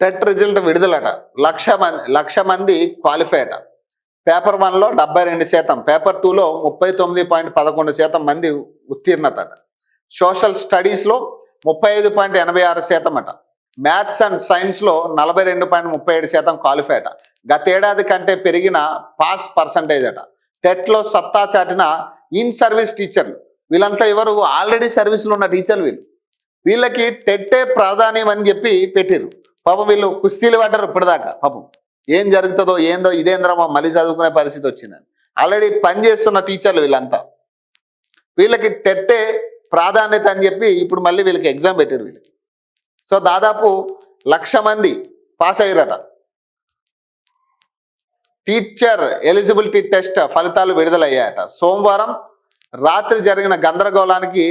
TET result విడుదలట. 1,00,000 మంది qualify అట. Paper 1లో 72%, paper 2లో 39.11% మంది ఉత్తీర్ణత అట. సోషల్ స్టడీస్లో 35.86% అట. మ్యాథ్స్ అండ్ సైన్స్లో 42.37% క్వాలిఫై అట. గతేడాది కంటే పెరిగిన పాస్ పర్సంటేజ్ అట. టెట్లో సత్తా చాటిన ఇన్ సర్వీస్ టీచర్లు, వీళ్ళంతా ఎవరు? ఆల్రెడీ సర్వీస్లో ఉన్న టీచర్లు. వీళ్ళకి టెట్టే ప్రాధాన్యం అని చెప్పి పెట్టిరు. పాపం వీళ్ళు కుస్తీలు పడ్డారు ఇప్పటిదాకా. పాపం ఏం జరుగుతుందో ఏందో, ఇదేంద్రమో మళ్ళీ చదువుకునే పరిస్థితి వచ్చిందని. ఆల్రెడీ పనిచేస్తున్న టీచర్లు వీళ్ళంతా. వీళ్ళకి టెట్టే ప్రాధాన్యత అని చెప్పి ఇప్పుడు మళ్ళీ వీళ్ళకి ఎగ్జామ్ పెట్టారు వీళ్ళకి. సో దాదాపు 1,00,000 మంది పాస్ అయ్యారట. టీచర్ ఎలిజిబిలిటీ టెస్ట్ ఫలితాలు విడుదలయ్యాయట. సోమవారం రాత్రి జరిగిన గందరగోళానికి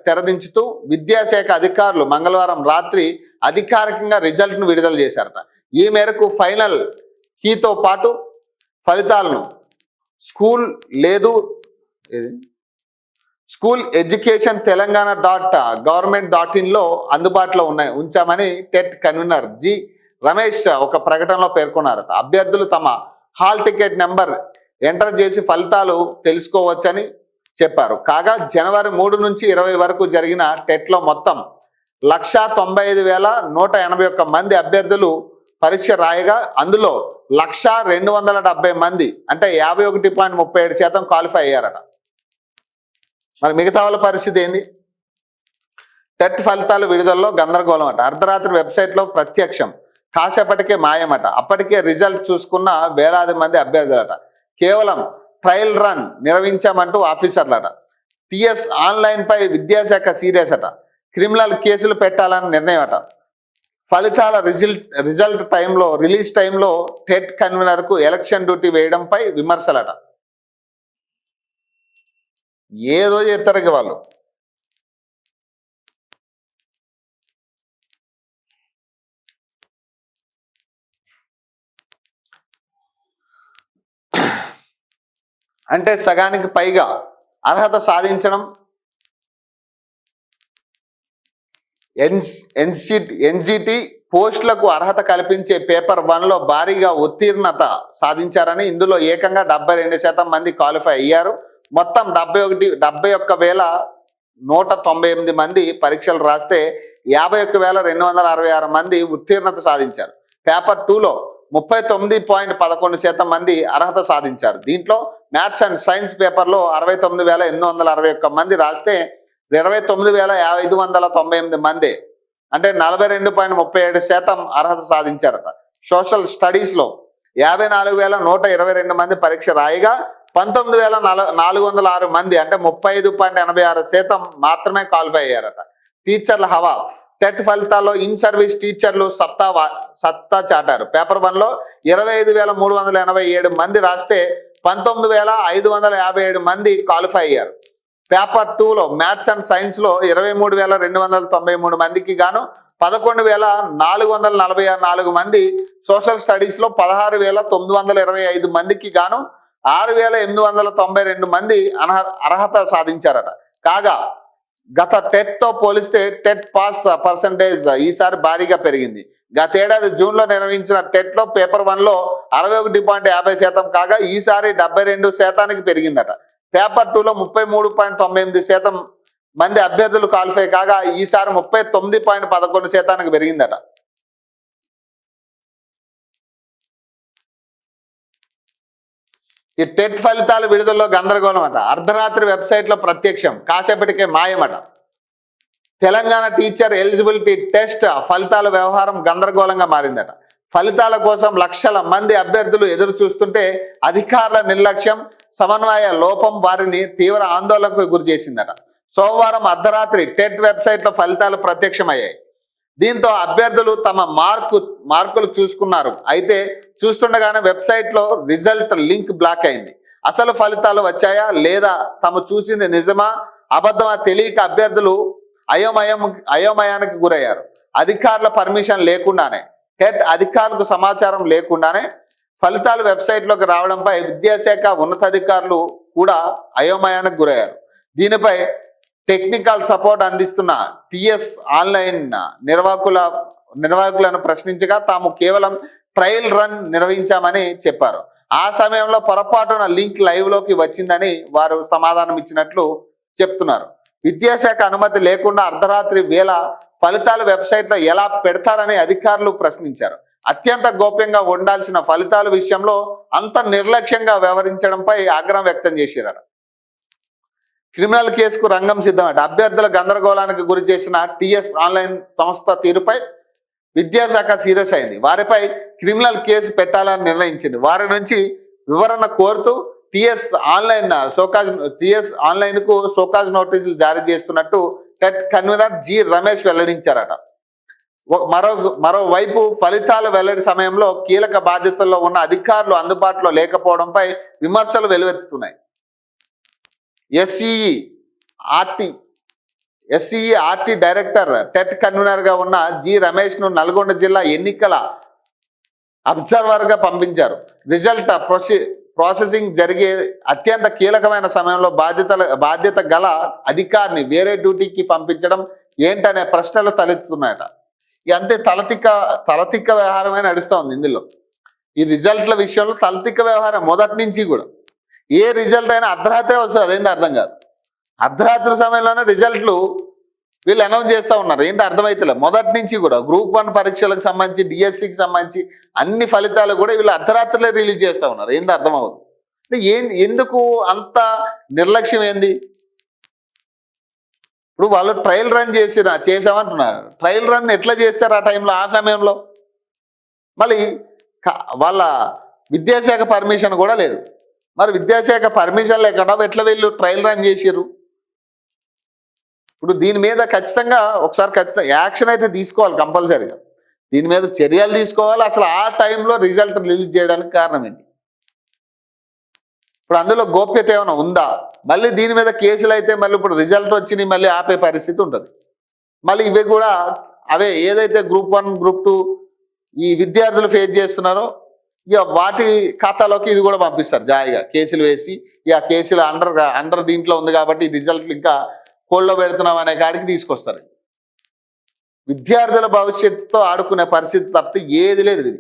తెరదించుతూ విద్యాశాఖ అధికారులు మంగళవారం రాత్రి అధికారికంగా రిజల్ట్ను విడుదల చేశారట. ఈ మేరకు ఫైనల్ కీతో పాటు ఫలితాలను స్కూల్ ఎడ్యుకేషన్ తెలంగాణ .gov.in అందుబాటులో ఉంచామని టెట్ కన్వీనర్ జి రమేష్ ఒక ప్రకటనలో పేర్కొన్నారట. అభ్యర్థులు తమ హాల్ టికెట్ నెంబర్ ఎంటర్ చేసి ఫలితాలు తెలుసుకోవచ్చని చెప్పారు. కాగా జనవరి 3 నుంచి 20 వరకు జరిగిన టెట్లో మొత్తం 1,95,181 మంది అభ్యర్థులు పరీక్ష రాయగా అందులో 1,270 మంది అంటే 51.37% క్వాలిఫై అయ్యారట. మరి మిగతా వాళ్ళ పరిస్థితి ఏంది? టెట్ ఫలితాలు విడుదలలో గందరగోళం అట. అర్ధరాత్రి వెబ్సైట్లో ప్రత్యక్షం, కాసేపటికే మాయమట. అప్పటికే రిజల్ట్ చూసుకున్న వేలాది మంది అభ్యర్థులట. కేవలం ట్రయల్ రన్ నిర్వహించామంటూ ఆఫీసర్లట. టిఎస్ ఆన్లైన్ పై విద్యాశాఖ సీరియస్ అట. క్రిమినల్ కేసులు పెట్టాలని నిర్ణయం అట. ఫలితాల రిలీజ్ టైంలో టెట్ కన్వీనర్కు ఎలక్షన్ డ్యూటీ వేయడంపై విమర్శలట. ఏదో చేస్తారు వాళ్ళు. అంటే సగానికి పైగా అర్హత సాధించడం, ఎన్జిటి పోస్టులకు అర్హత కల్పించే పేపర్ 1లో భారీగా ఉత్తీర్ణత సాధించారని, ఇందులో ఏకంగా 72% మంది క్వాలిఫై అయ్యారు. మొత్తం 71,198 మంది పరీక్షలు రాస్తే 51,266 మంది ఉత్తీర్ణత సాధించారు. పేపర్ 2లో 39.11% మంది అర్హత సాధించారు. దీంట్లో మ్యాథ్స్ అండ్ సైన్స్ పేపర్లో 69,861 మంది రాస్తే 29,598 మంది అంటే 42.37% అర్హత సాధించారట. సోషల్ స్టడీస్లో 54,122 మంది పరీక్ష రాయగా 19,406 మంది అంటే 35.86% మాత్రమే క్వాలిఫై అయ్యారట. టీచర్ల హవా. టెట్ ఫలితాల్లో ఇన్ సర్వీస్ టీచర్లు సత్తా చాటారు. పేపర్ 1లో 25,387 మంది రాస్తే 19,557 మంది క్వాలిఫై అయ్యారు. పేపర్ 2లో మ్యాథ్స్ అండ్ సైన్స్లో 23,293 మందికి గాను 11,444 మంది, సోషల్ స్టడీస్లో 16,925 మందికి గాను 6,892 మంది అర్హత సాధించారట. కాగా గత టెట్తో పోలిస్తే టెట్ పాస్ పర్సంటేజ్ ఈసారి భారీగా పెరిగింది. గతేడాది జూన్లో నిర్వహించిన టెట్లో పేపర్ 1లో 61.50% కాగా ఈసారి 72%కి పెరిగిందట. పేపర్ 2లో 33.98% మంది అభ్యర్థులు క్వాలిఫై కాగా ఈసారి 39.11%కి పెరిగిందట. ఈ టెట్ ఫలితాలు విడుదలలో గందరగోళం అట. అర్ధరాత్రి వెబ్సైట్లో ప్రత్యక్షం, కాసేపటికే మాయమట. తెలంగాణ టీచర్ ఎలిజిబిలిటీ టెస్ట్ ఫలితాల వ్యవహారం గందరగోళంగా మారిందట. ఫలితాల కోసం లక్షల మంది అభ్యర్థులు ఎదురు చూస్తుంటే అధికారుల నిర్లక్ష్యం, సమన్వయ లోపం వారిని తీవ్ర ఆందోళనకు గురి చేసిందట. సోమవారం అర్ధరాత్రి టెట్ వెబ్సైట్లో ఫలితాలు ప్రత్యక్షమయ్యాయి. దీంతో అభ్యర్థులు తమ మార్కులు చూసుకున్నారు. అయితే చూస్తుండగానే వెబ్సైట్లో రిజల్ట్ లింక్ బ్లాక్ అయింది. అసలు ఫలితాలు వచ్చాయా లేదా, తాము చూసింది నిజమా అబద్ధమా తెలియక అభ్యర్థులు అయోమయానికి గురయ్యారు. అధికారుల పర్మిషన్ లేకుండానే, టెట్ అధికారులకు సమాచారం లేకుండానే ఫలితాలు వెబ్సైట్లోకి రావడంపై విద్యాశాఖ ఉన్నతాధికారులు కూడా అయోమయానికి గురయ్యారు. దీనిపై టెక్నికల్ సపోర్ట్ అందిస్తున్న టిఎస్ ఆన్లైన్ నిర్వాహకుల నిర్వాహకులను ప్రశ్నించగా తాము కేవలం ట్రయల్ రన్ నిర్వహించామని చెప్పారు. ఆ సమయంలో పొరపాటున లింక్ లైవ్ లోకి వచ్చిందని వారు సమాధానం ఇచ్చినట్లు చెప్తున్నారు. విద్యాశాఖ అనుమతి లేకుండా అర్ధరాత్రి వేళ ఫలితాలు వెబ్సైట్లో ఎలా పెడతారని అధికారులు ప్రశ్నించారు. అత్యంత గోప్యంగా ఉండాల్సిన ఫలితాల విషయంలో అంత నిర్లక్ష్యంగా వ్యవహరించడంపై ఆగ్రహం వ్యక్తం చేశారు. క్రిమినల్ కేసుకు రంగం సిద్ధమట. అభ్యర్థుల గందరగోళానికి గురి చేసిన టిఎస్ ఆన్లైన్ సంస్థ తీరుపై విద్యాశాఖ సీరియస్ అయింది. వారిపై క్రిమినల్ కేసు పెట్టాలని నిర్ణయించింది. వారి నుంచి వివరణ కోరుతూ టిఎస్ ఆన్లైన్ కు షోకాజ్ నోటీసులు జారీ చేస్తున్నట్టు టెట్ కన్వీనర్ జి రమేష్ వెల్లడించారట. మరోవైపు ఫలితాల వెల్లడి సమయంలో కీలక బాధ్యతల్లో ఉన్న అధికారులు అందుబాటులో లేకపోవడంపై విమర్శలు వెలువెత్తుతున్నాయి. SE RT director TET convener గా ఉన్న జి రమేష్ ను నల్గొండ జిల్లా ఎన్నికల అబ్జర్వర్ గా పంపించారు. రిజల్ట్ ప్రాసెసింగ్ జరిగే అత్యంత కీలకమైన సమయంలో బాధ్యత గల అధికారిని వేరే డ్యూటీకి పంపించడం ఏంటనే ప్రశ్నలు తలెత్తుతున్నాయట. అంతే తలతిక్క వ్యవహారమే నడుస్తూ ఉంది ఇందులో. ఈ రిజల్ట్ల విషయంలో తలతిక్క వ్యవహారం మొదటి నుంచి కూడా. ఏ రిజల్ట్ అయినా అర్ధరాత్రే వస్తుంది, అదేంటి అర్థం కాదు. అర్ధరాత్రి సమయంలోనే రిజల్ట్లు వీళ్ళు అనౌన్స్ చేస్తూ ఉన్నారు. ఏంటి అర్థమవుతలే. మొదటి నుంచి కూడా గ్రూప్ 1 పరీక్షలకు సంబంధించి, డిఎస్సికి సంబంధించి అన్ని ఫలితాలు కూడా వీళ్ళు అర్ధరాత్రిలో రిలీజ్ చేస్తూ ఉన్నారు. ఏంటి అర్థమవుతుంది అంటే ఎందుకు అంత నిర్లక్ష్యం ఏంది? ఇప్పుడు వాళ్ళు ట్రయల్ రన్ చేసామంటున్నారు. ట్రయల్ రన్ ఎట్లా చేస్తారు ఆ టైంలో, ఆ సమయంలో? మళ్ళీ వాళ్ళ విద్యాశాఖ పర్మిషన్ కూడా లేదు. మరి విద్యాశాఖ పర్మిషన్ లేకుండా ఎట్లా వీళ్ళు ట్రయల్ రన్ చేసారు? ఇప్పుడు దీని మీద ఖచ్చితంగా యాక్షన్ అయితే తీసుకోవాలి కంపల్సరీగా. దీని మీద చర్యలు తీసుకోవాలి. అసలు ఆ టైంలో రిజల్ట్ రిలీజ్ చేయడానికి కారణం ఏంటి? ఇప్పుడు అందులో గోప్యత ఏమైనా ఉందా? మళ్ళీ దీని మీద కేసులు అయితే మళ్ళీ ఇప్పుడు రిజల్ట్ వచ్చినాయి మళ్ళీ ఆపే పరిస్థితి ఉంటుంది. మళ్ళీ ఇవి కూడా అవే ఏదైతే గ్రూప్ 1 గ్రూప్ 2 ఈ విద్యార్థులు ఫేస్ చేస్తున్నారో ఇక వాటి ఖాతాలోకి ఇది కూడా పంపిస్తారు. జాయిగా కేసులు వేసి ఇక కేసులు అండర్ దీంట్లో ఉంది కాబట్టి రిజల్ట్లు ఇంకా కోల్లో పెడుతున్నాం అనే కాడికి తీసుకొస్తారు. విద్యార్థుల భవిష్యత్తుతో ఆడుకునే పరిస్థితి తప్పితే ఏది లేదు ఇది.